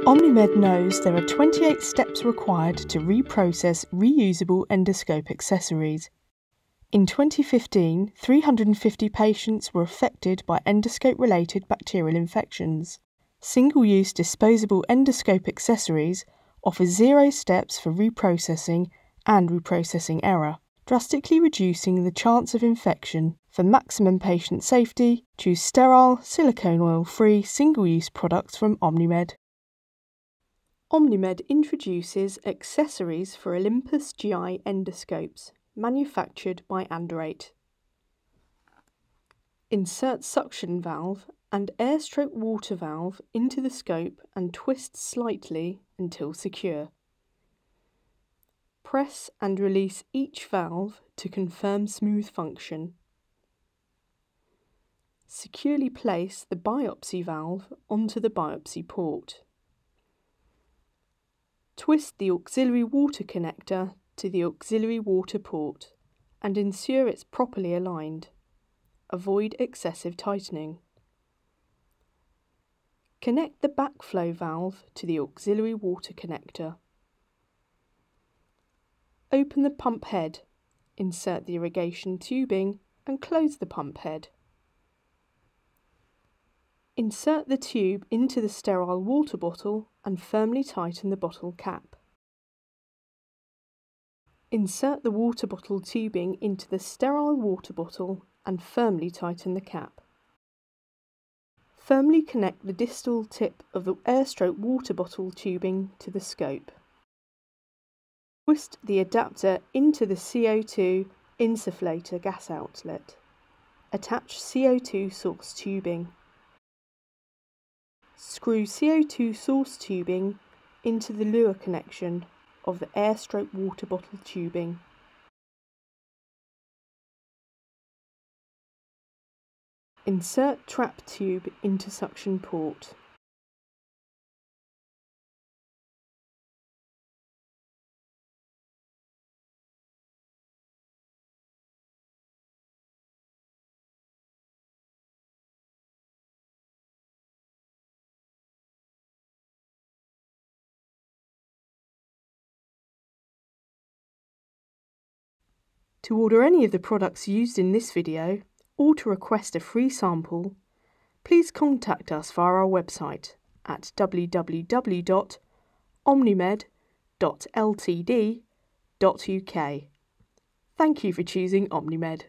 Omnimed knows there are 28 steps required to reprocess reusable endoscope accessories. In 2015, 350 patients were affected by endoscope-related bacterial infections. Single-use disposable endoscope accessories offer 0 steps for reprocessing and reprocessing error, drastically reducing the chance of infection. For maximum patient safety, choose sterile, silicone-oil-free single-use products from Omnimed. Omnimed introduces accessories for Olympus GI endoscopes, manufactured by Andorate. Insert suction valve and air-stroke water valve into the scope and twist slightly until secure. Press and release each valve to confirm smooth function. Securely place the biopsy valve onto the biopsy port. Twist the auxiliary water connector to the auxiliary water port and ensure it's properly aligned. Avoid excessive tightening. Connect the backflow valve to the auxiliary water connector. Open the pump head, insert the irrigation tubing and close the pump head. Insert the tube into the sterile water bottle and firmly tighten the bottle cap. Insert the water bottle tubing into the sterile water bottle and firmly tighten the cap. Firmly connect the distal tip of the air-stroke water bottle tubing to the scope. Twist the adapter into the CO2 insufflator gas outlet. Attach CO2 source tubing. Screw CO2 source tubing into the lure connection of the air-stroke water bottle tubing. Insert trap tube into suction port. To order any of the products used in this video, or to request a free sample, please contact us via our website at www.omnimed.ltd.uk. Thank you for choosing Omnimed.